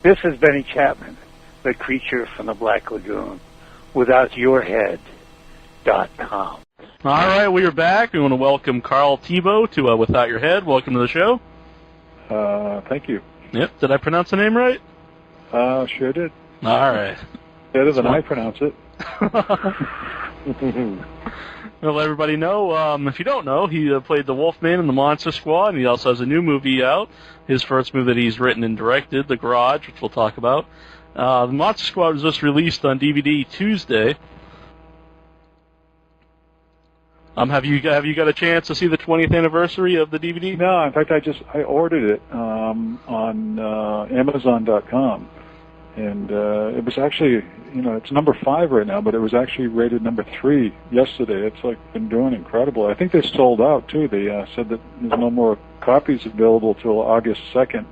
This is Benny Chapman, the creature from the Black Lagoon, withoutyourhead.com. All right, we are back. We want to welcome Carl Thibault to Without Your Head. Welcome to the show. Thank you. Yep. Did I pronounce the name right? Sure did. All right. Better than I pronounce it. Well, let everybody know, if you don't know, he played the Wolfman in the Monster Squad, and he also has a new movie out, his first movie that he's written and directed, The Garage, which we'll talk about. The Monster Squad was just released on DVD Tuesday. Have you got a chance to see the 20th anniversary of the DVD? No, in fact, I ordered it on Amazon.com, and it was actually, it's number 5 right now, but it was actually rated number 3 yesterday. It's been doing incredible. I think they sold out too. They said that there's no more copies available till August 2nd.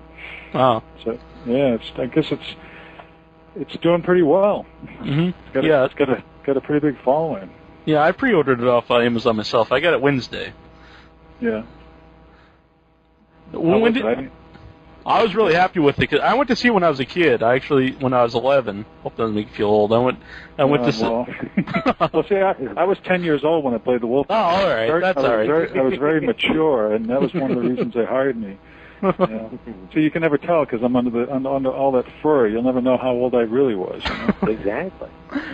Wow. So yeah, I guess it's doing pretty well. Mm-hmm. It's got a pretty big following. Yeah, I pre-ordered it off Amazon myself. I got it Wednesday. Yeah. I was really happy with it because I went to see it when I was a kid. When I was 11. Hope that doesn't make you feel old. I went to see. Well, see, I was 10 years old when I played the Wolf. Oh, all right. That's all right. I was very mature, and that was one of the reasons they hired me. So you can never tell because I'm under all that fur. You'll never know how old I really was. Exactly.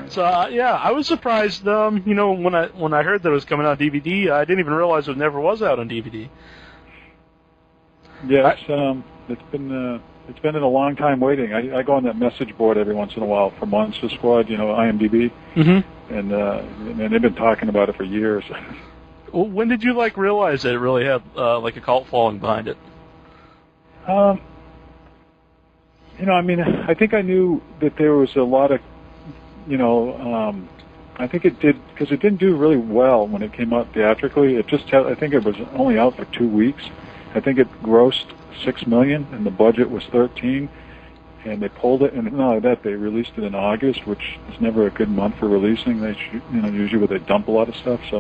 So I was surprised. When I heard that it was coming out on DVD, I didn't even realize it never was out on DVD. Yeah, it's been in a long time waiting. I go on that message board every once in a while for Monster Squad, IMDb, and they've been talking about it for years. Well, when did you realize that it really had a cult following behind it? I think I knew that there was a lot of, I think it did, because it didn't do really well when it came out theatrically. I think it was only out for 2 weeks. I think it grossed $6 million, and the budget was $13 million, and they pulled it. And not only that, they released it in August, which is never a good month for releasing. They usually where they dump a lot of stuff. So,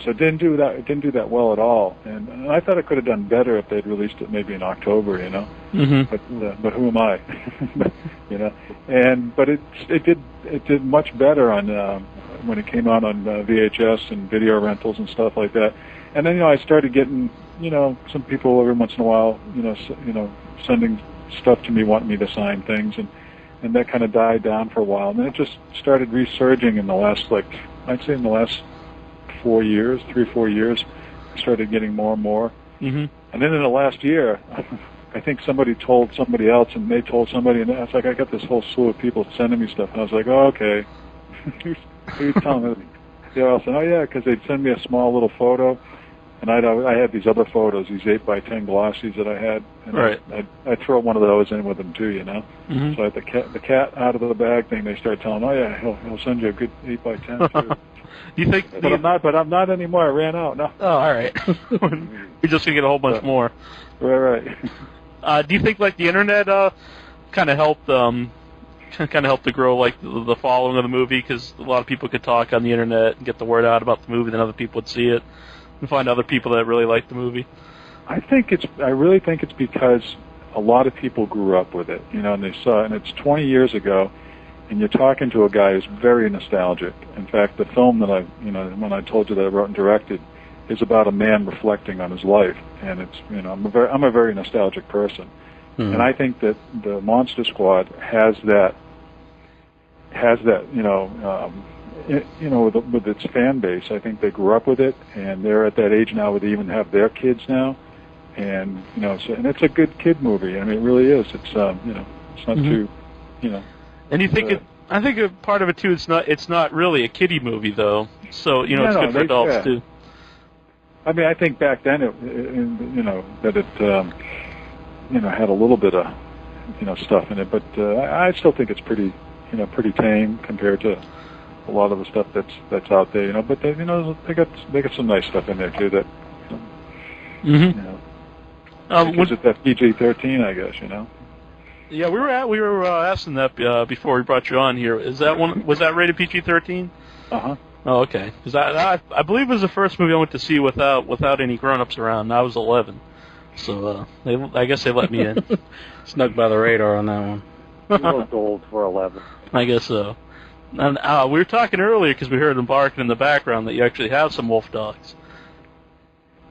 so it didn't do that. It didn't do that well at all. And I thought it could have done better if they'd released it maybe in October. But who am I? But it did much better on when it came out on VHS and video rentals and stuff like that. And then I started getting some people every once in a while sending stuff to me, wanting me to sign things, and that kind of died down for a while. And then it just started resurging in the last I'd say in the last 4 years, 3 or 4 years, I started getting more and more. And then in the last year, I think somebody told somebody else, and they told somebody, and it's I got this whole slew of people sending me stuff, and I was like, oh, okay. Who's telling me? I said, oh yeah, because they'd send me a small little photo, and I had these other photos, these 8x10 glossies that I had, and I'd throw one of those in with them too, So I had the cat out of the bag thing. They started telling, oh yeah, he'll send you a good 8x10 too. Do you think? But I'm not anymore. I ran out. No. Oh, all right. We're just gonna get a whole bunch more. Right. Do you think the internet kind of helped to grow the following of the movie, because a lot of people could talk on the internet and get the word out about the movie, then other people would see it and find other people that really like the movie? I really think it's because a lot of people grew up with it, and they saw it, and it's 20 years ago. And you're talking to a guy who's very nostalgic. In fact, the film that when I told you that I wrote and directed, is about a man reflecting on his life. And it's, I'm a very nostalgic person, and I think that the Monster Squad has that, with its fan base. I think they grew up with it, and they're at that age now where they even have their kids now, and and it's a good kid movie. I mean, it really is. It's it's not too, And you think I think a part of it too. It's not really a kiddie movie though. So it's good for adults too. I mean, I think back then that it had a little bit of stuff in it, but I still think it's pretty tame compared to a lot of the stuff that's out there. But they got some nice stuff in there too. That because it's that PG-13, I guess. Yeah, we were asking that before we brought you on here. Was that rated PG-13? Uh-huh. Oh, okay. Because I believe it was the first movie I went to see without any grown-ups around. And I was 11. So I guess they let me in. Snuck by the radar on that one. You look old for 11. I guess so. And we were talking earlier because we heard them barking in the background that you actually have some wolf dogs.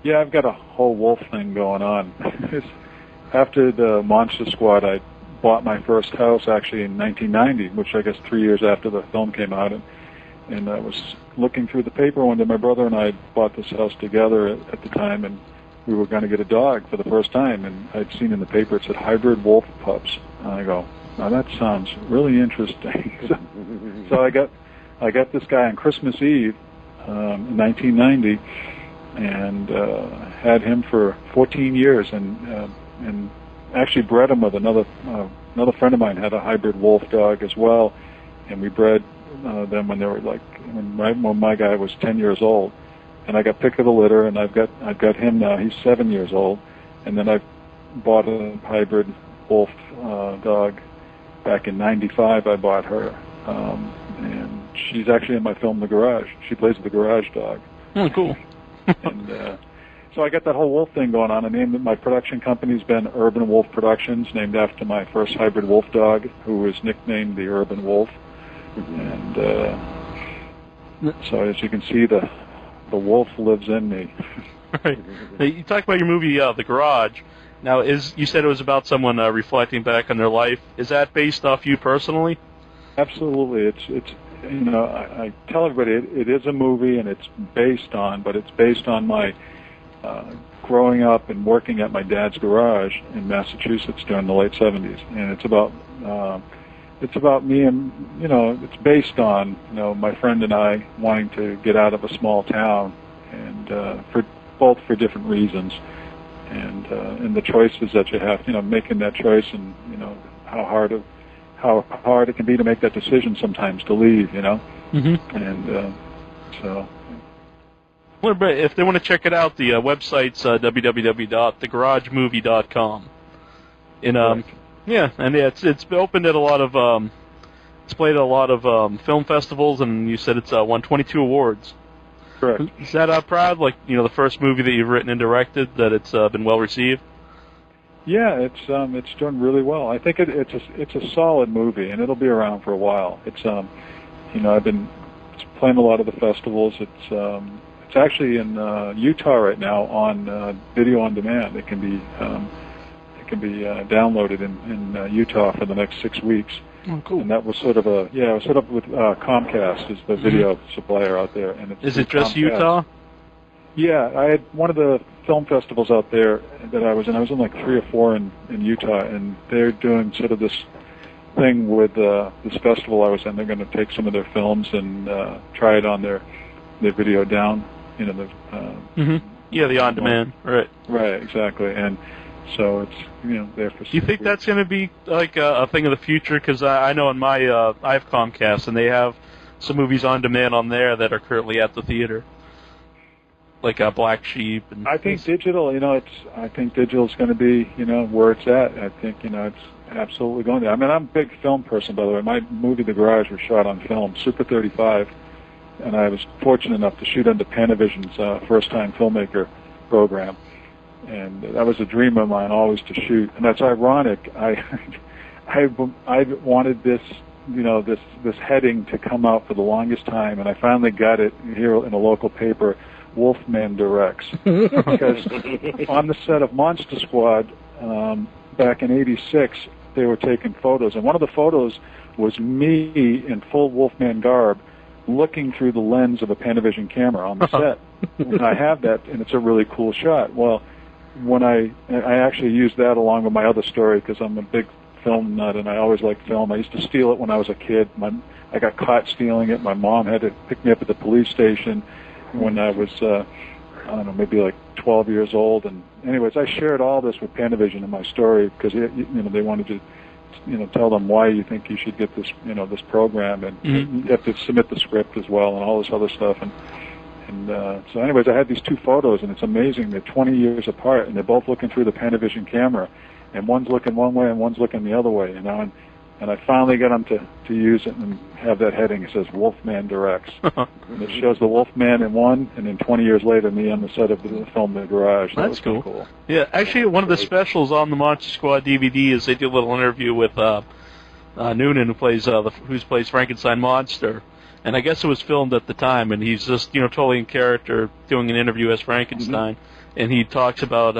Yeah, I've got a whole wolf thing going on. After the Monster Squad, I bought my first house actually in 1990, which I guess 3 years after the film came out. And I was looking through the paper one day. My brother and I bought this house together at the time, and we were going to get a dog for the first time. And I'd seen in the paper it said hybrid wolf pups. And I go, now that sounds really interesting. So I got this guy on Christmas Eve in 1990, and had him for 14 years, and actually bred him with another friend of mine had a hybrid wolf dog as well, and we bred them when they were when my guy was 10 years old, and I got pick of the litter, and I've got him now. He's 7 years old, and then I bought a hybrid wolf dog back in '95. I bought her, and she's actually in my film The Garage. She plays the garage dog. Oh, cool. And so I got that whole wolf thing going on. I named my production company's been Urban Wolf Productions, named after my first hybrid wolf dog, who was nicknamed the Urban Wolf. And so as you can see, the wolf lives in me. Right. Now, you talked about your movie, The Garage. Now, you said it was about someone reflecting back on their life. Is that based off you personally? Absolutely. It's I tell everybody it is a movie, and it's based on my growing up and working at my dad's garage in Massachusetts during the late '70s, and it's about me, and it's based on my friend and I wanting to get out of a small town, and for different reasons, and the choices that you have, making that choice, and how hard it can be to make that decision sometimes to leave, Mm-hmm. and so. Well, but if they want to check it out, the website's www.thegaragemovie.com. And it's opened at a lot of it's played at a lot of film festivals, and you said it's won 22 awards. Correct. Is that proud? Like the first movie that you've written and directed, that it's been well received. Yeah, it's done really well. I think it's a solid movie, and it'll be around for a while. It's I've been playing a lot of the festivals. It's actually in Utah right now on video on demand. It can be downloaded in Utah for the next 6 weeks. Oh, cool. And that was sort of with Comcast is the video supplier out there. And is it just Comcast. Utah? Yeah, I had one of the film festivals out there that I was in. I was in like 3 or 4 in Utah, and they're doing sort of this thing with this festival I was in. They're going to take some of their films and try it on their video down. The on demand, right? Right, exactly, and so it's there for. Do you think that's going to be like a thing of the future? Because I know in my I have Comcast, and they have some movies on demand on there that are currently at the theater, like Black Sheep. And I think digital. I think digital is going to be where it's at. I think it's absolutely going to. I mean, I'm a big film person, by the way. My movie The Garage was shot on film, Super 35. And I was fortunate enough to shoot under Panavision's first-time filmmaker program, and that was a dream of mine always to shoot. And that's ironic. I wanted this, this heading to come out for the longest time, and I finally got it here in a local paper. Wolfman directs, because on the set of Monster Squad back in '86, they were taking photos, and one of the photos was me in full Wolfman garb, looking through the lens of a Panavision camera on the set. And I have that, and it's a really cool shot. Well, when I actually used that along with my other story, because I'm a big film nut, and I always liked film. I used to steal it when I was a kid. I got caught stealing it. My mom had to pick me up at the police station when I was, maybe like 12 years old. And anyways, I shared all this with Panavision in my story, because they wanted to tell them why you think you should get this, this program, and you have to submit the script as well, and all this other stuff. And so anyways, I had these 2 photos, and it's amazing. They're 20 years apart, and they're both looking through the Panavision camera, and one's looking one way and one's looking the other way, And And I finally got him to use it and have that heading. It says Wolfman Directs. And it shows the Wolfman in one, and then 20 years later, me on the set of the film in the garage. That's cool. Yeah, actually, one of the specials on the Monster Squad DVD is they do a little interview with Noonan, who plays Frankenstein Monster. And I guess it was filmed at the time, and he's just, totally in character doing an interview as Frankenstein. And he talks about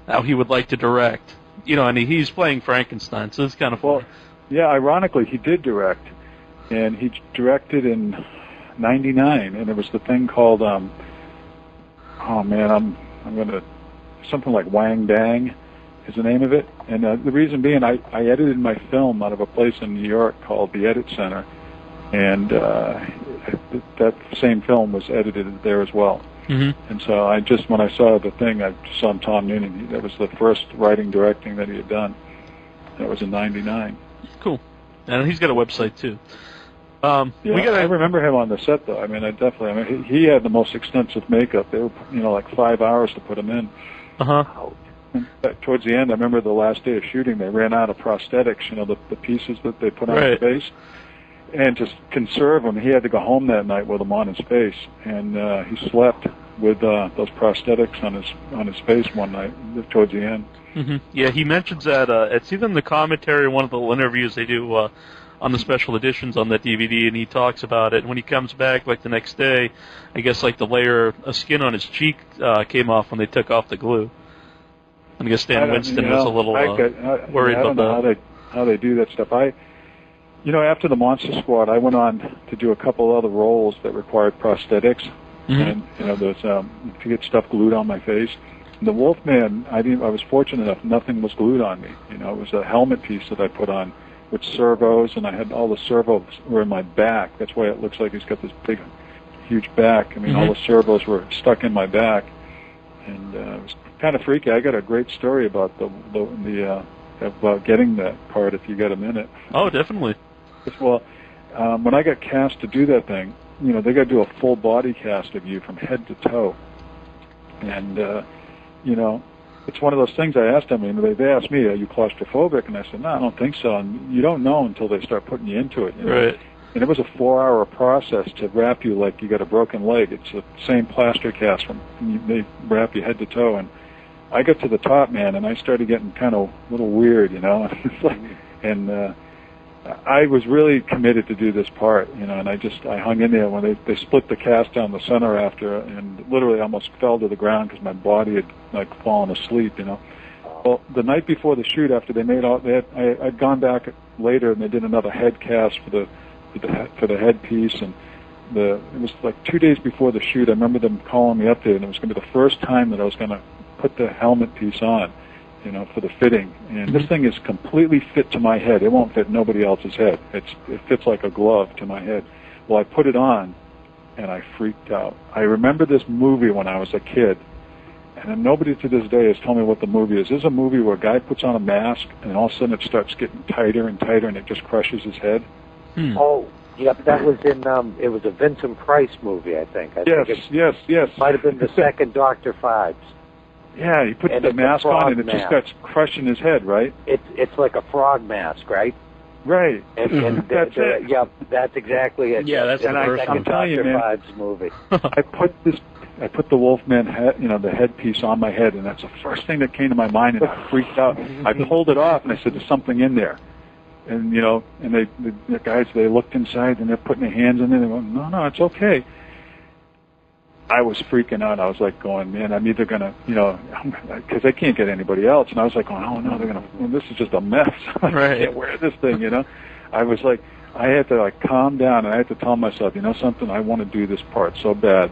how he would like to direct. And he's playing Frankenstein, so it's kind of fun. Well, yeah, ironically, he did direct. And he directed in 99, and it was the thing called, I'm going to, something like Wang Dang is the name of it. And the reason being, I edited my film out of a place in New York called the Edit Center. And that same film was edited there as well. Mm-hmm. And so when I saw the thing, I saw Tom Noonan. That was the first writing, directing that he had done. That was in 99. Cool. And he's got a website, too. I remember him on the set, though. He had the most extensive makeup. They were, like 5 hours to put him in. Uh-huh. And towards the end, I remember the last day of shooting, they ran out of prosthetics, the pieces that they put on his face. And to conserve him, he had to go home that night with them on his face, and he slept with those prosthetics on his face one night towards the end. Mm-hmm. Yeah, he mentions that it's either in the commentary or one of the little interviews they do on the special editions on that DVD, and he talks about it. And when he comes back, like the next day, I guess like the layer of skin on his cheek came off when they took off the glue. And I guess Stan Winston was a little worried about that. I don't know how they do that stuff. After the Monster Squad, I went on to do a couple other roles that required prosthetics, and there's to get stuff glued on my face. And the Wolfman, I was fortunate enough; nothing was glued on me. It was a helmet piece that I put on with servos, and I had all the servos were in my back. That's why it looks like he's got this big, huge back. All the servos were stuck in my back, and it was kind of freaky. I got a great story about about getting that part. If you got a minute. Oh, definitely. Well, when I got cast to do that thing, they got to do a full body cast of you from head to toe. And, it's one of those things I asked them. They asked me, are you claustrophobic? And I said, no, I don't think so. And you don't know until they start putting you into it. Right. And it was a 4-hour process to wrap you like you got a broken leg. It's the same plaster cast. They wrap you head to toe. And I got to the top, man, and I started getting kind of a little weird, It's like, and I was really committed to do this part, and I hung in there when they split the cast down the center after, and literally almost fell to the ground because my body had fallen asleep, Well, the night before the shoot, after they made I'd gone back later and they did another head cast for the headpiece, and it was like 2 days before the shoot. I remember them calling me up there, and it was going to be the first time that I was going to put the helmet piece on. For the fitting. And this thing is completely fit to my head. It won't fit nobody else's head. It fits like a glove to my head. Well, I put it on, and I freaked out. I remember this movie when I was a kid, and nobody to this day has told me what the movie is. This is a movie where a guy puts on a mask, and all of a sudden it starts getting tighter and tighter, and it just crushes his head. Oh, yep, that was in, it was a Vincent Price movie, I think. Yes. Might have been the second Dr. Phibes. Yeah, he puts the mask on, and it just starts crushing his head, right? It's like a frog mask, right? Right. And that's it. Yeah, that's exactly it. Yeah, that's the first I'm telling you, man, Dr. Phibes movie. I put the Wolfman head, the headpiece on my head, and that's the first thing that came to my mind, and I freaked out. I pulled it off, and I said, "There's something in there." And and the guys, they looked inside, and they're putting their hands in there. They go, "No, it's okay." I was freaking out. I was like going, man, I'm either going to, because they can't get anybody else. And I was like going, oh, no, they're going to, this is just a mess. Right. I can't wear this thing, I was like, I had to calm down, and I had to tell myself, something, I want to do this part so bad.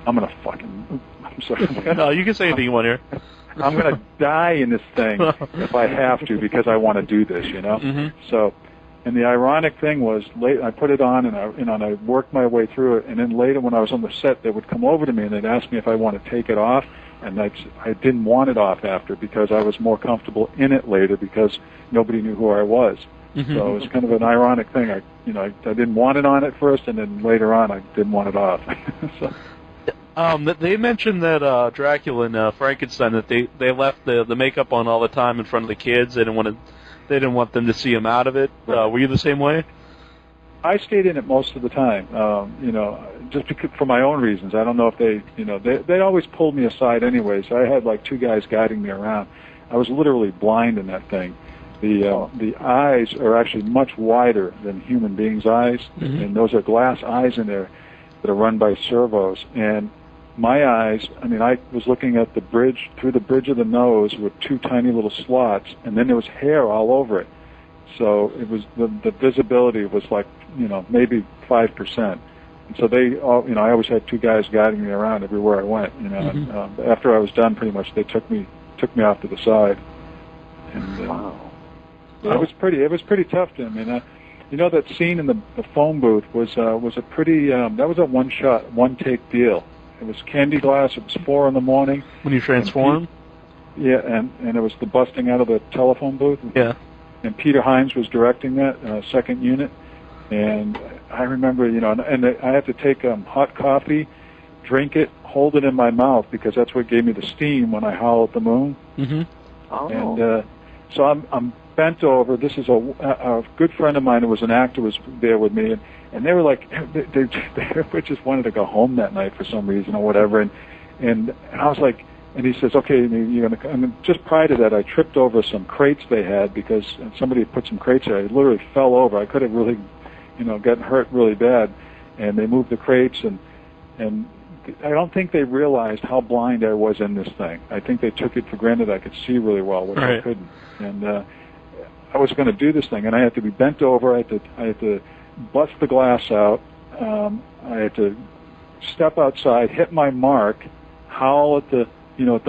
I'm going to I'm sorry. No, you can say anything you want here. I'm going to die in this thing if I have to because I want to do this, Mm-hmm. So, and the ironic thing was, I put it on, and I worked my way through it. And then later, when I was on the set, they would come over to me and they'd ask me if I want to take it off, and I didn't want it off after because I was more comfortable in it later because nobody knew who I was. Mm-hmm. So it was kind of an ironic thing. I didn't want it on at first, and then later on, I didn't want it off. So. They mentioned that Dracula and Frankenstein, that they left the makeup on all the time in front of the kids. They didn't want to they didn't want them to see him out of it. Were you the same way? I stayed in it most of the time, just because, for my own reasons. I don't know if they always pulled me aside anyway, so I had like two guys guiding me around. I was literally blind in that thing. The eyes are actually much wider than human beings' eyes, and those are glass eyes in there that are run by servos. And my eyes, I was looking at the bridge, through the bridge of the nose with two tiny little slots, and then there was hair all over it. So it was the visibility was like, maybe 5%. And so I always had two guys guiding me around everywhere I went. And, after I was done, pretty much they took me off to the side. And wow. It was pretty tough to him. And that scene in the phone booth was a pretty that was a one take deal. It was candy glass. It was 4 a.m. when you transform. Yeah, and it was the busting out of the telephone booth. Yeah. And Peter Hines was directing that second unit, and I remember, and I had to take hot coffee, drink it, hold it in my mouth because that's what gave me the steam when I howl at the moon. Mm-hmm. Oh. And so I'm bent over. This is a good friend of mine who was an actor was there with me, and they were like, they just wanted to go home that night for some reason or whatever, and I was like. And he says, okay, you're going to... And just prior to that, I tripped over some crates they had because somebody had put some crates there. I literally fell over. I could have really, gotten hurt really bad. And they moved the crates, and I don't think they realized how blind I was in this thing. I think they took it for granted I could see really well, which I couldn't. And I was going to do this thing, and I had to be bent over. I had to bust the glass out. I had to step outside, hit my mark, howl at the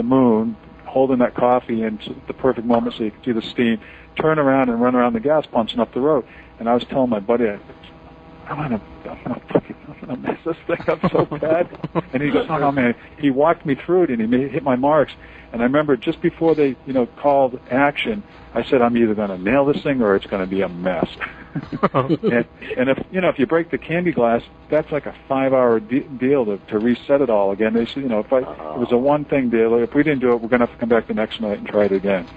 moon, holding that coffee in the perfect moment so you could see the steam, turn around and run around the gas pumps and up the road. And I was telling my buddy, I'm gonna mess this thing up so bad. And he goes, no, man. He walked me through it and he hit my marks. And I remember just before they, called action, I said, I'm either going to nail this thing or it's going to be a mess. and if you break the candy glass, that's like a 5-hour deal to reset it all again. They said, it was a one-thing deal. If we didn't do it, we're going to have to come back the next night and try it again.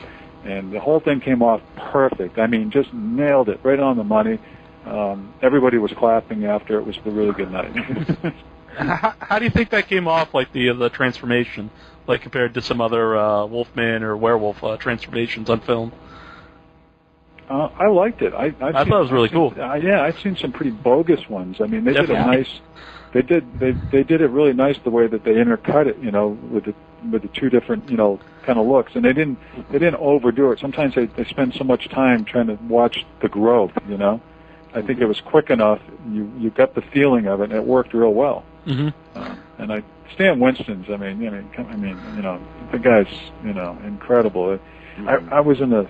And the whole thing came off perfect. Just nailed it, right on the money. Everybody was clapping after. It was a really good night. How do you think that came off, like the transformation, like compared to some other Wolfman or werewolf transformations on film? I liked it. I thought it was really cool. I've seen some pretty bogus ones. They did a nice. They did it really nice the way that they intercut it. With the two different kind of looks, and they didn't overdo it. Sometimes they spend so much time trying to watch the growth. I think it was quick enough. You got the feeling of it, and it worked real well. Mm-hmm. And Stan Winston's. The guy's incredible. I was in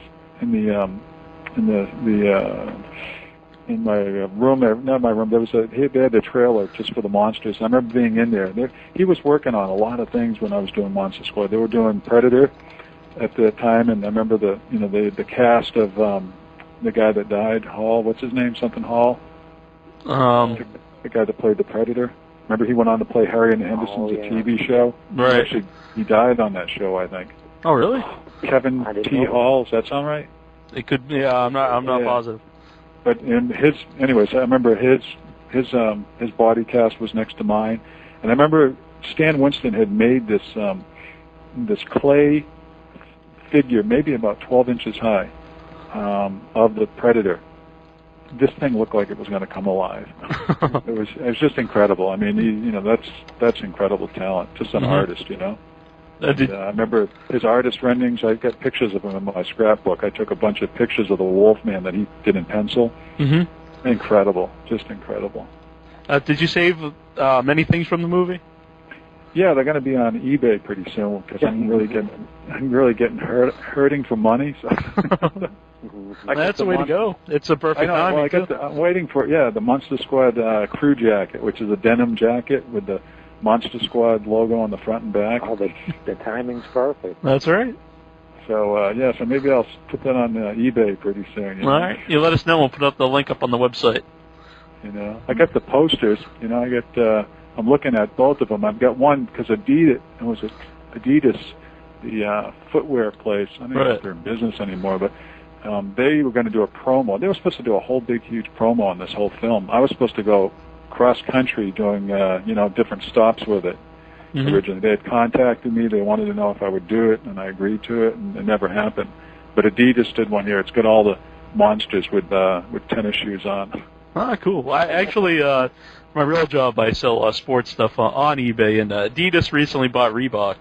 my room, not my room. They had the trailer just for the monsters. I remember being in there. He was working on a lot of things when I was doing Monster Squad. They were doing Predator at the time, and I remember the cast of the guy that died, Hall. What's his name? Something Hall. The guy that played the Predator. Remember, he went on to play Harry and the Hendersons, a TV show. Right. Actually, he died on that show, I think. Oh, really? Kevin T. Hall. Does that sound right? It could. Yeah, I'm not positive. But anyways, I remember his body cast was next to mine, and I remember Stan Winston had made this clay figure, maybe about 12 inches high, of the Predator. This thing looked like it was going to come alive. It was just incredible. That's incredible talent. Just an artist, I remember his artist renderings. I've got pictures of him in my scrapbook. I took a bunch of pictures of the Wolfman that he did in pencil. Mm-hmm. Incredible, just incredible. Did you save many things from the movie? Yeah, they're going to be on eBay pretty soon because I'm really getting hurting for money. So that's the way to go. It's a perfect time. I'm waiting for the Monster Squad crew jacket, which is a denim jacket with the Monster Squad logo on the front and back. Oh, the timing's perfect. That's right. So so maybe I'll put that on eBay pretty soon. All right, you let us know. We'll put up the link up on the website. I got the posters. I'm looking at both of them. I've got one because Adidas, the footwear place. I don't know if they're in business anymore, but they were going to do a promo. They were supposed to do a whole big, huge promo on this whole film. I was supposed to go cross-country doing, different stops with it. Originally, they had contacted me. They wanted to know if I would do it, and I agreed to it, and it never happened. But Adidas did one here. It's got all the monsters with tennis shoes on. Ah, cool. I actually, for my real job, I sell sports stuff on eBay, and Adidas recently bought Reebok.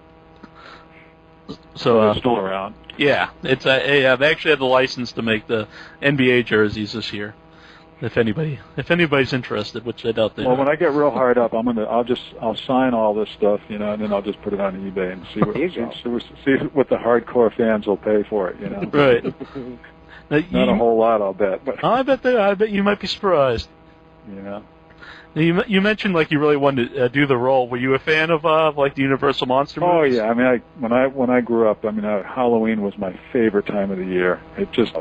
So they're still around. Yeah, it's they actually had the license to make the NBA jerseys this year. If anybody's interested, which I doubt they are. Well, when I get real hard up, I'll sign all this stuff, and then I'll just put it on eBay and see what the hardcore fans will pay for it, Right. Not a whole lot, I'll bet. But I bet you might be surprised. Now, you mentioned like you really wanted to do the role. Were you a fan of like the Universal monster movies? Oh yeah, I mean, when I grew up, Halloween was my favorite time of the year. It just,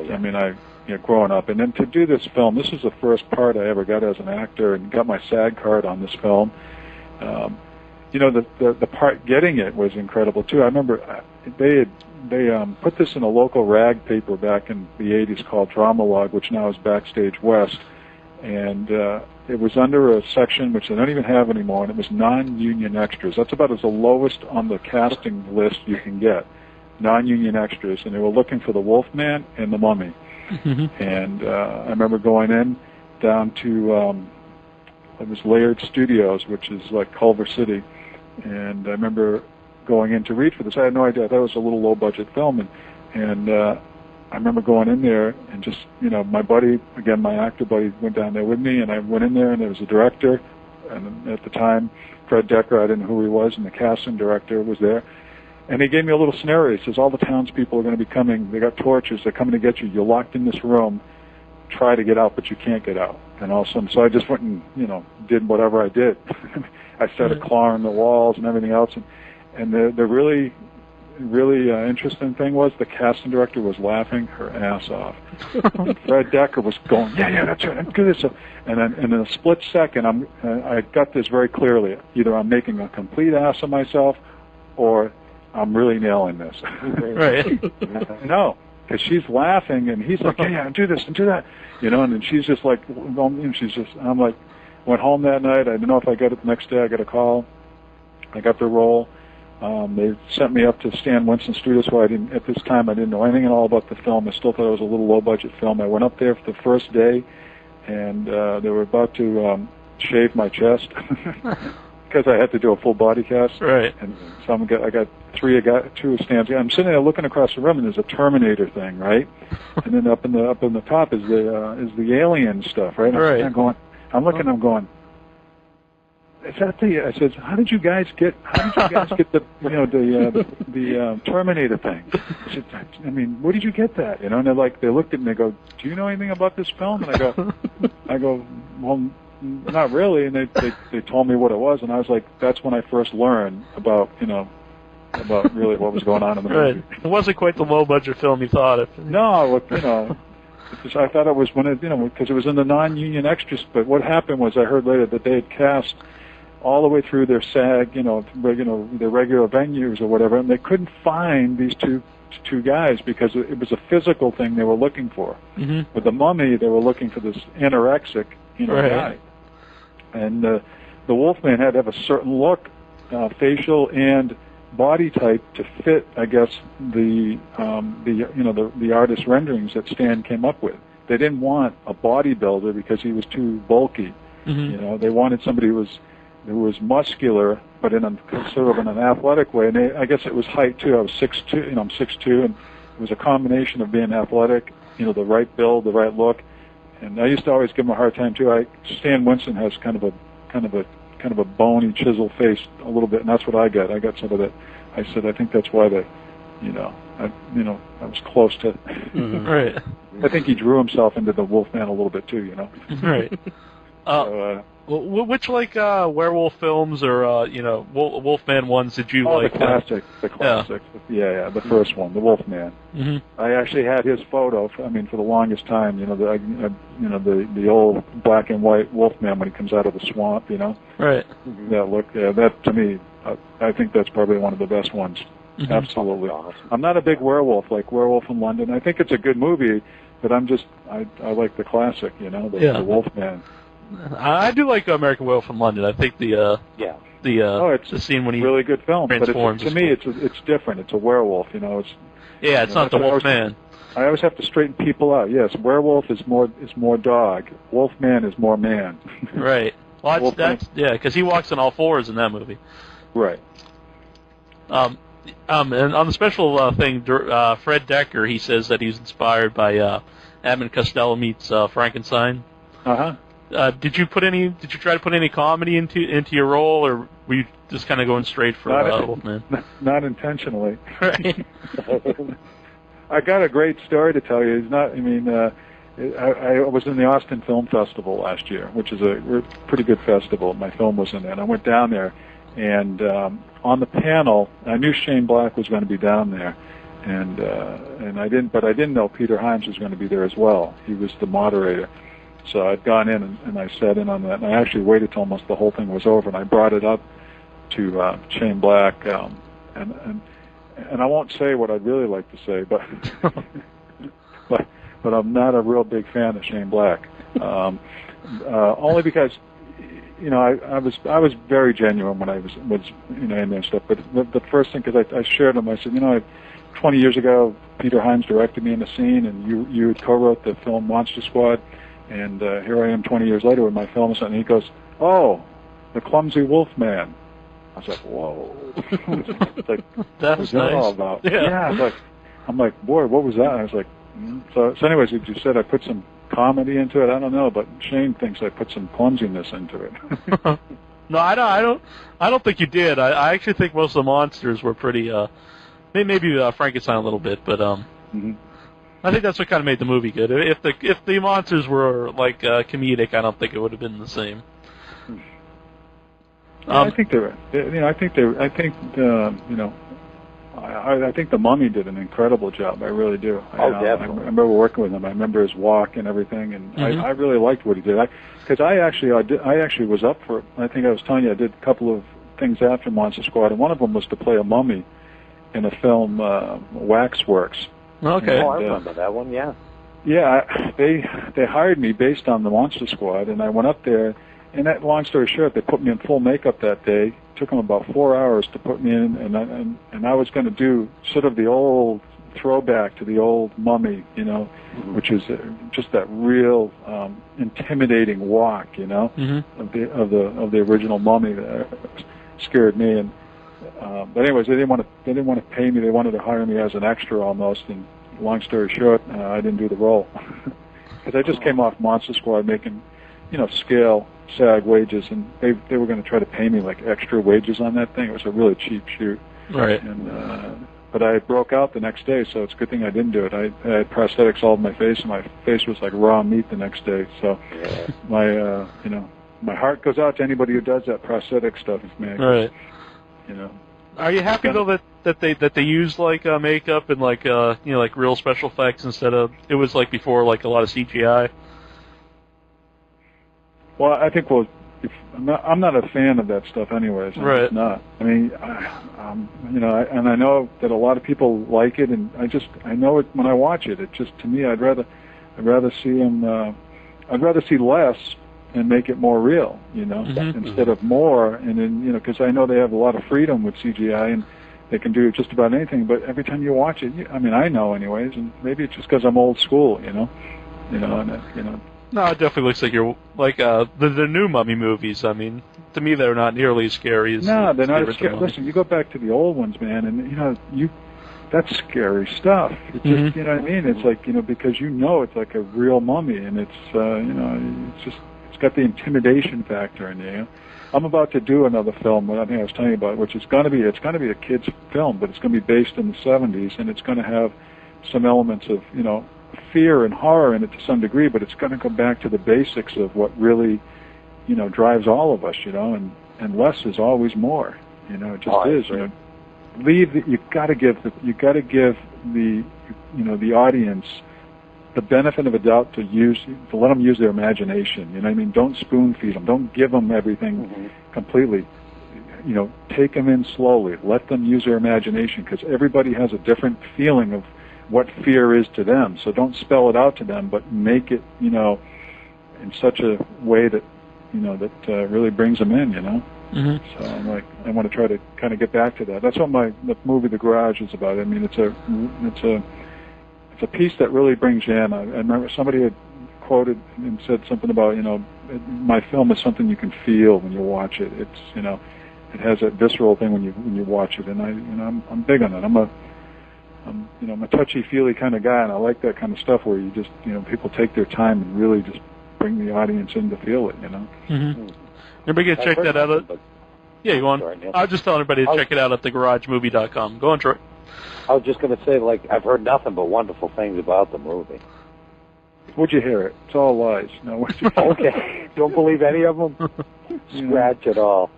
growing up, and then to do this film, this was the first part I ever got as an actor, and got my SAG card on this film. The part getting it was incredible too. I remember they put this in a local rag paper back in the '80s called Drama Log, which now is Backstage West, and it was under a section which they don't even have anymore, and it was non-union extras. That's about as the lowest on the casting list you can get, non-union extras, and they were looking for the Wolfman and the Mummy. And I remember going in down to it was Laird Studios, which is like Culver City, and I remember going in to read for this. I had no idea. I thought it was a little low-budget film, and I remember going in there and just, my buddy, again, my actor buddy, went down there with me, and I went in there, and there was a director, and at the time, Fred Decker, I didn't know who he was, and the casting director was there. And he gave me a little scenario. He says, all the townspeople are going to be coming. They got torches. They're coming to get you. You're locked in this room. Try to get out, but you can't get out. And all of a sudden, so I just went and, did whatever I did. I started clawing the walls and everything else. And the really, really interesting thing was the casting director was laughing her ass off. And Fred Decker was going, yeah, that's right. Do this. And then in a split second, I got this very clearly. Either I'm making a complete ass of myself, or I'm really nailing this. Right. No, because she's laughing, and he's like, yeah, do this and do that. And then she's just like, I'm like, went home that night. I didn't know if I got it the next day. I got a call. I got the role. They sent me up to Stan Winston Studios, where at this time, I didn't know anything at all about the film. I still thought it was a little low-budget film. I went up there for the first day, and they were about to shave my chest. Because I had to do a full body cast, right? And so I got two stands. I'm sitting there looking across the room, and there's a Terminator thing, right? And then up in the top is the alien stuff, right? Right. I'm looking, I'm going. Is that I says, how did you guys get the the Terminator thing? I said, where did you get that? And they looked at me, and they go, do you know anything about this film? And I go, well, not really. And they told me what it was, and I was like, that's when I first learned about really what was going on in the movie. Right. It wasn't quite the low budget film you thought it. No, I thought it was because it was in the non-union extras. But what happened was, I heard later that they had cast all the way through their SAG, their regular venues or whatever, and they couldn't find these two guys because it was a physical thing they were looking for. Mm-hmm. With the Mummy, they were looking for this anorexic, guy. And the Wolfman had to have a certain look, facial and body type, to fit, I guess, the artist renderings that Stan came up with. They didn't want a bodybuilder because he was too bulky. Mm-hmm. They wanted somebody who was muscular, but in an athletic way. And I guess it was height too. I was 6'2", I'm 6'2", and it was a combination of being athletic, the right build, the right look. And I used to always give him a hard time too. Stan Winston has kind of a bony, chiseled face a little bit, and that's what I got. I got some of that. I said, I think that's why I was close to. Mm-hmm. Right. I think he drew himself into the Wolfman a little bit too. Right. Which werewolf films or Wolfman ones did you like? The classic. Yeah, the first one, the Wolfman. Mm-hmm. I actually had his photo. For the longest time, the old black and white Wolfman when he comes out of the swamp. Right. That look. That to me, I think that's probably one of the best ones Mm-hmm. Absolutely. Awesome. I'm not a big werewolf like Werewolf in London. I think it's a good movie, but I like the classic, the Wolfman. I do like American Werewolf in London. I think the scene when he really good film, but to me it's different. It's a werewolf, it's not the Wolfman. I always have to straighten people out. Yes, werewolf is more dog. Wolfman is more man. Right. Well, because he walks on all fours in that movie. Right. And on the special thing, Fred Decker, he says that he's inspired by Abbott and Costello meets Frankenstein. Did you try to put any comedy into your role, or were you just kind of going straight for Wolfman? Not intentionally. Right. I got a great story to tell you. I was in the Austin Film Festival last year, which is a pretty good festival. My film was in there, and I went down there, and on the panel, I knew Shane Black was going to be down there, and I didn't know Peter Hyams was going to be there as well. He was the moderator. So I'd gone in and I sat in on that, and I actually waited till almost the whole thing was over, and I brought it up to Shane Black, and I won't say what I'd really like to say, but but I'm not a real big fan of Shane Black, only because I was very genuine when I was in there and stuff. But the first thing, because I shared them, I said 20 years ago Peter Hyams directed me in a scene, and you co-wrote the film Monster Squad. And here I am 20 years later with my film and he goes, "Oh, the clumsy Wolfman." I was like, "Whoa!" It's like, that was nice. All about? Yeah. I'm like, boy, what was that? And I was like, so anyways, you said I put some comedy into it. I don't know, but Shane thinks I put some clumsiness into it. No, I don't think you did. I actually think most of the monsters were pretty. Maybe Frankenstein a little bit, but Mm-hmm. I think that's what kind of made the movie good. If the monsters were like comedic, I don't think it would have been the same. I think they were. I think the Mummy did an incredible job. I really do. Definitely. I remember working with him. I remember his walk and everything, and Mm-hmm. I really liked what he did. Because I actually was up for it. I think I was telling you I did a couple of things after Monster Squad, and one of them was to play a mummy in a film, Waxworks. Okay. I remember that one. Yeah. Yeah, they hired me based on the Monster Squad, and I went up there. And that, long story short, they put me in full makeup that day. It took them about 4 hours to put me in, and I was going to do sort of the old throwback to the old Mummy, Mm-hmm. which is just that real intimidating walk, Mm-hmm. of the original Mummy that scared me. And but anyways, they didn't want to pay me. They wanted to hire me as an extra almost. And long story short, I didn't do the role because I just came off Monster Squad making, scale SAG wages, and they were going to try to pay me like extra wages on that thing. It was a really cheap shoot. Right. And but I broke out the next day, so it's a good thing I didn't do it. I had prosthetics all over my face, and my face was like raw meat the next day. So my heart goes out to anybody who does that prosthetic stuff, man. Right. Are you happy though that they used like makeup and like like real special effects instead of it was like before like a lot of CGI? Well, I think I'm not a fan of that stuff, anyways. I'm right. just not. I mean, and I know that a lot of people like it, and I know it when I watch it. It just, to me, I'd rather see them. I'd rather see less and make it more real, Mm-hmm. instead of more. And then, because I know they have a lot of freedom with CGI, and they can do just about anything. But every time you watch it, I know, anyways, and maybe it's just because I'm old school, No, it definitely looks like you're like the new Mummy movies. I mean, to me, they're not nearly as scary as no, they're not as scary. Mummy. Listen, you go back to the old ones, man, and that's scary stuff. It's just, Mm-hmm. you know what I mean? It's like, because it's like a real mummy, and it's it's just, it's got the intimidation factor in there. I'm about to do another film, I think I was telling you about, which is going to be a kid's film, but it's going to be based in the 70s, and it's going to have some elements of fear and horror in it to some degree, but it's going to go back to the basics of what really drives all of us, and less is always more. It just is. You got to give the audience the benefit of a doubt to let them use their imagination. Don't spoon feed them. Don't give them everything Mm-hmm. completely. take them in slowly. Let them use their imagination, because everybody has a different feeling of what fear is to them. So don't spell it out to them, but make it, in such a way that, that really brings them in, So I'm like, I want to try to kind of get back to that. That's what the movie The Garage is about. I mean, it's a piece that really brings you in. I remember somebody had quoted and said something about, my film is something you can feel when you watch it. It's, it has that visceral thing when you watch it, and I'm big on it. I'm a touchy-feely kind of guy, and I like that kind of stuff where you just, people take their time and really just bring the audience in to feel it, Mm-hmm. Everybody can check that out. Yeah, go on. I was just telling everybody to check it out at thegaragemovie.com. Go on, Troy. I was just going to say, I've heard nothing but wonderful things about the movie. Would you hear it? It's all lies. No. Okay. Don't believe any of them? Scratch it all.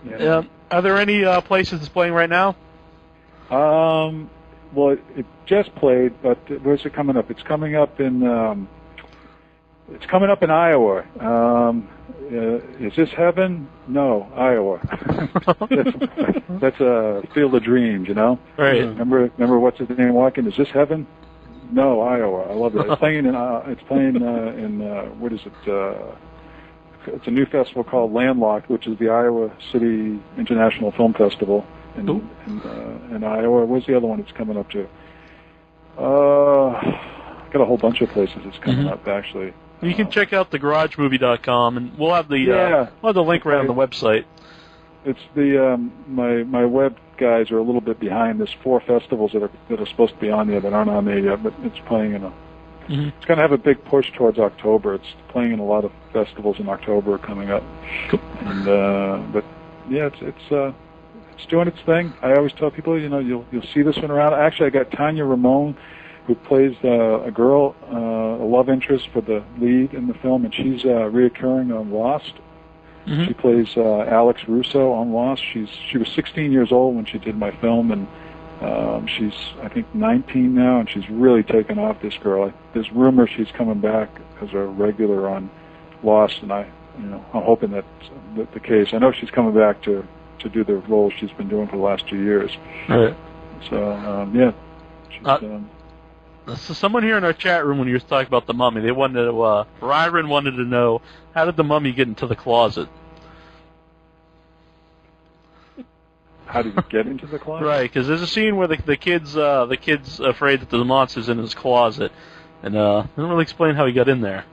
Yeah. Are there any places it's playing right now? Well, it just played, but where's it coming up? It's coming up in Iowa. Is this heaven? No, Iowa. that's a Field of Dreams, Right. Remember what's his name walking? Is this heaven? No, Iowa. I love that. It's playing in what is it? It's a new festival called Landlocked, which is the Iowa City International Film Festival in Iowa. Where's the other one it's coming up to? Got a whole bunch of places it's coming up, actually. You can check out thegaragemovie.com, and we'll have the link right on the website. It's my web guys are a little bit behind. There's 4 festivals that are supposed to be on there that aren't on there yet, but it's playing in it's going to have a big push towards October. It's playing in a lot of festivals in October coming up. Cool. And but yeah, it's doing its thing. I always tell people, you'll see this one around. Actually, I got Tanya Ramone, who plays a girl, a love interest for the lead in the film, and she's reoccurring on Lost. She plays Alex Russo on Lost. She was 16 years old when she did my film, and she's, I think, 19 now, and she's really taken off, this girl. There's rumors she's coming back as a regular on Lost, and I'm hoping that's the case. I know she's coming back to do the role she's been doing for the last 2 years. Right. So, yeah. So someone here in our chat room, when you were talking about the mummy, they wanted to, Ryron wanted to know, how did the mummy get into the closet? How did he get into the closet? Right, because there's a scene where the kid's afraid that the monster's in his closet, and they don't really explain how he got in there.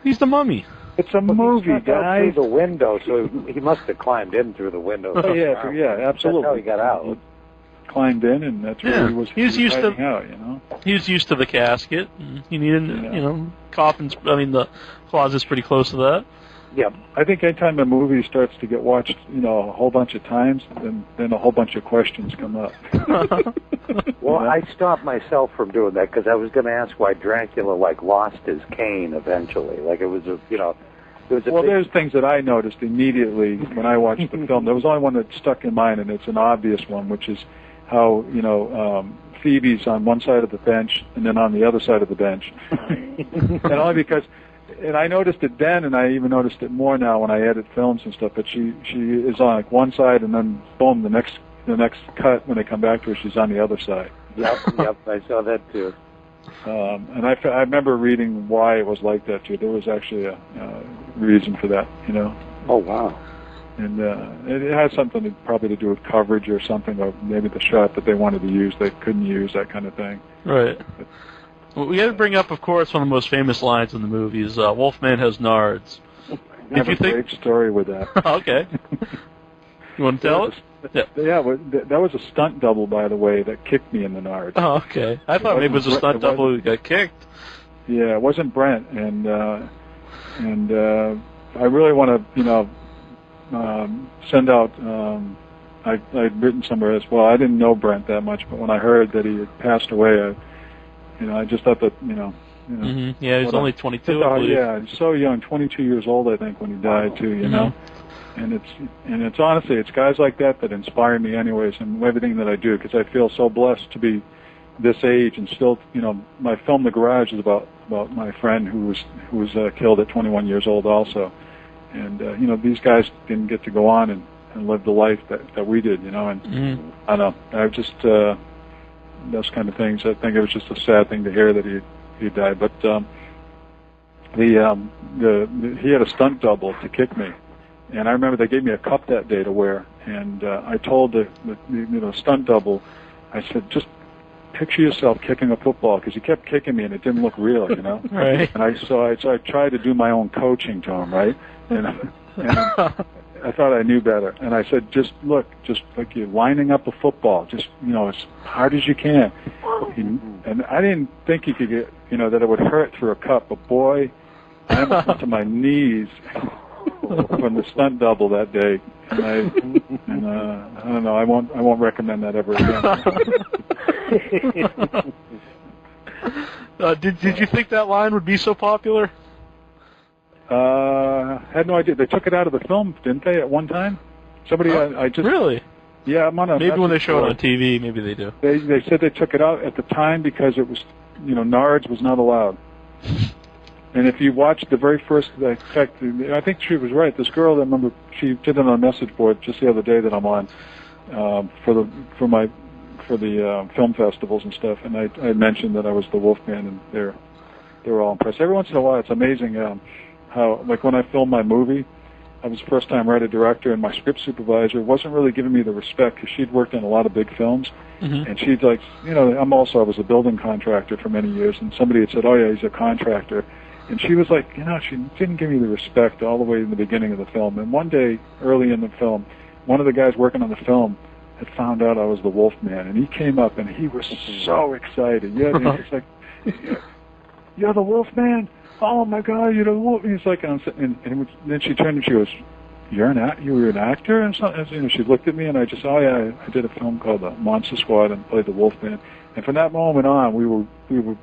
He's the mummy. It's a movie, guys. Through the window, so he must have climbed in through the window. Oh, yeah, absolutely. That's how he got out. Climbed in, and that's where he was hiding out, He was used to the casket. He needed, coffins. I mean, the closet's pretty close to that. Yeah. I think anytime a movie starts to get watched, a whole bunch of times, then a whole bunch of questions come up. Well, I stopped myself from doing that because I was going to ask why Dracula lost his cane eventually. It was there's things that I noticed immediately when I watched the film. There was only one that stuck in mind, and it's an obvious one, which is how Phoebe's on one side of the bench and then on the other side of the bench, and only because. And I noticed it then, and I even noticed it more now when I edit films and stuff. But she is on one side, and then boom, the next cut when they come back to her, she's on the other side. Yep, I saw that too. And I remember reading why it was like that too. There was actually a reason for that, Oh wow. And it has something probably to do with coverage or something, or maybe the shot that they wanted to use they couldn't use, that kind of thing. Right. Well, we got to bring up, of course, one of the most famous lines in the movie is Wolfman has nards. I have a great story with that. Okay. You want to tell it? Yeah, that was a stunt double, by the way, that kicked me in the nards. Oh, okay. I thought maybe it was a stunt double who got kicked. Yeah, it wasn't Brent, and I really want to, send out. I'd written somewhere as well. I didn't know Brent that much, but when I heard that he had passed away, I just thought that, Yeah, he was only 22, I believe. Yeah, he's so young, 22 years old, I think, when he died, too, And it's honestly, it's guys like that inspire me anyways in everything that I do, because I feel so blessed to be this age and still, my film The Garage is about my friend who was killed at 21 years old also. And, these guys didn't get to go on and and live the life that we did, you know. And I don't know, I just those kind of things. I think it was just a sad thing to hear that he died. But he had a stunt double to kick me, and I remember they gave me a cup that day to wear, and I told the stunt double, I said, just picture yourself kicking a football, because he kept kicking me and it didn't look real, you know. Right. And I tried to do my own coaching to him, right? And I thought I knew better, and I said, just like you're lining up a football, just, you know, as hard as you can. And I didn't think he could get, you know, that it would hurt through a cup, but boy, I went to my knees from the stunt double that day, and I don't know, I won't recommend that ever again. Did you think that line would be so popular? Had no idea. They took it out of the film, didn't they, at one time? Somebody, I just... Really? Yeah, I'm on a... Maybe when they show it on TV, maybe they do. They said they took it out at the time because it was, you know, nards was not allowed. And if you watch the very first, in fact, I think she was right. This girl, I remember, she did it on a message board just the other day that I'm on for the film festivals and stuff. And I mentioned that I was the Wolfman, and they were all impressed. Every once in a while, it's amazing how, like when I filmed my movie, I was first-time writer-director, and my script supervisor wasn't really giving me the respect because she'd worked on a lot of big films. And she'd like, you know, I was a building contractor for many years, and somebody had said, oh yeah, he's a contractor. And she was like, you know, she didn't give me the respect all the way in the beginning of the film. And one day, early in the film, one of the guys working on the film had found out I was the Wolfman, and he came up and he was so excited. Yeah, and he's like, you're the Wolfman? Oh my God, you're the Wolf. He's like, and then she turned and she goes, you were an actor? And so, you know, she looked at me, and I just, oh yeah, I did a film called The Monster Squad and played the Wolfman. And from that moment on,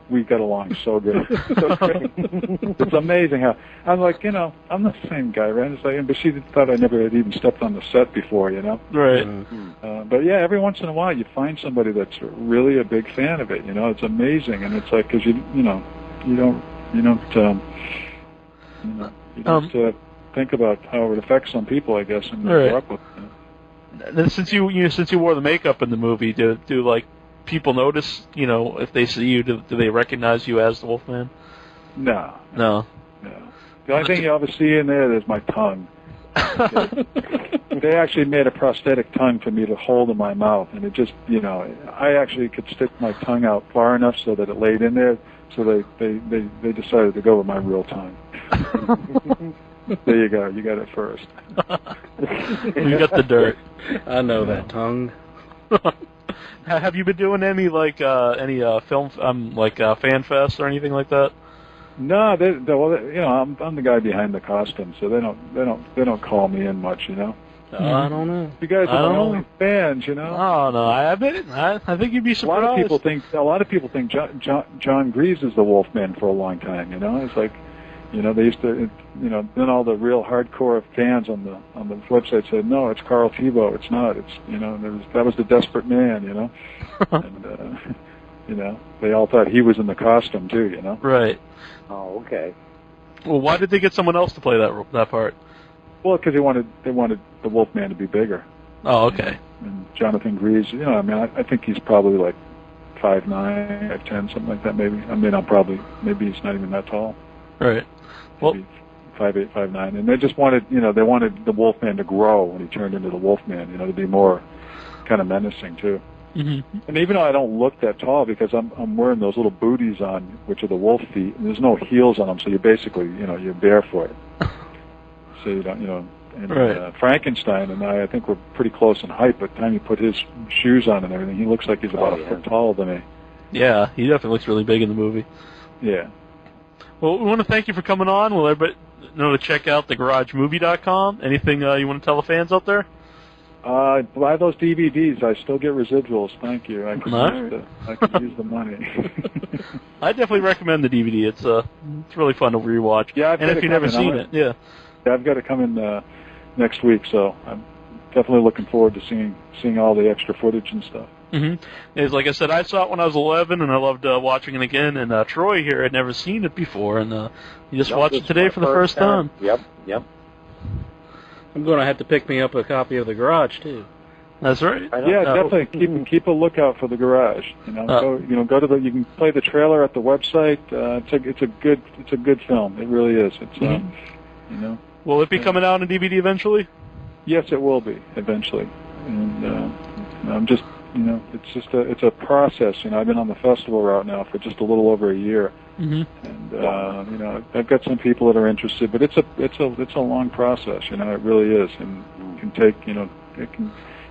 we got along so good. So great. It's amazing how I'm like, you know, I'm the same guy, right? It's like, but she thought I never had even stepped on the set before, you know. Right. But yeah, every once in a while you find somebody that's really a big fan of it. You know, it's amazing, and it's like because you don't think about how it affects some people, I guess, and grow up with it. And since you wore the makeup in the movie, do like people notice, you know, if they see you, do they recognize you as the Wolfman? No. The only thing you ever see in there's my tongue. They actually made a prosthetic tongue for me to hold in my mouth, and it just, you know, I actually could stick my tongue out far enough so that it laid in there, so they decided to go with my real tongue. There you go. You got it first. You got the dirt. I know that tongue. Have you been doing any film fan fests or anything like that? No, well, you know, I'm the guy behind the costume, so they don't call me in much, you know. I don't know. You guys are the only fans, you know. Oh no, I think you'd be surprised. A lot of people think John Greaves is the Wolfman for a long time. You know, it's like, you know, they used to, you know, then all the real hardcore fans on the website said, no, it's Carl Thibault. It's not. It's, you know, that was the Desperate Man. You know, and you know, they all thought he was in the costume too. You know. Right. Oh, okay. Well, why did they get someone else to play that part? Well, because they wanted the Wolfman to be bigger. Oh, okay. And Jonathan Greaves, you know, I mean, I think he's probably like 5'9", 5'10", something like that. Maybe. I mean, maybe he's not even that tall. Right. Well, 5'8", 5'9", and they just wanted, you know, they wanted the Wolfman to grow when he turned into the Wolfman, you know, to be more kind of menacing too. Mm-hmm. And even though I don't look that tall, because I'm wearing those little booties on, which are the wolf feet, and there's no heels on them, so you're basically, you know, you're barefoot. So you don't, you know. And Frankenstein and I think we're pretty close in height, but by the time you put his shoes on and everything, he looks like he's about a foot taller than me. Yeah, he definitely looks really big in the movie. Yeah. Well, we want to thank you for coming on. Will everybody know to check out thegaragemovie.com? Anything you want to tell the fans out there? Buy those DVDs. I still get residuals. Thank you. I could use the money. I definitely recommend the DVD. It's really fun to rewatch. Yeah, and if you've never seen it, yeah, I've got to come in next week, so I'm definitely looking forward to seeing all the extra footage and stuff. Mm-hmm. It's like I said, I saw it when I was 11, and I loved watching it again. And Troy here had never seen it before, and he just watched it today for the first time. Yep. I'm going to have to pick me up a copy of The Garage, too. That's right. Yeah, definitely keep a lookout for The Garage. Go to you can play the trailer at the website. It's a good film. It really is. It's Will it be coming out on DVD eventually? Yes, it will be eventually. And I'm just it's a process. I've been on the festival route now for just a little over a year. And I've got some people that are interested, but it's a long process. It really is, and it can take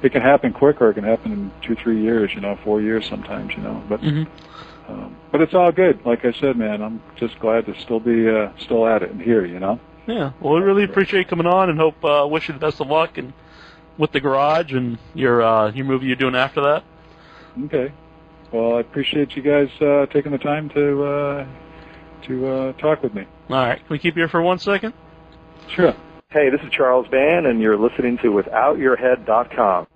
it can happen quick, or it can happen in 2-3 years. 4 years sometimes. But it's all good. Like I said, man, I'm just glad to still be still at it and here. Yeah. Well, we really appreciate you coming on, and wish you the best of luck and with The Garage and your movie you're doing after that. Okay. Well, I appreciate you guys taking the time to talk with me. All right. Can we keep you here for 1 second? Sure. Hey, this is Charles Band, and you're listening to WithoutYourHead.com.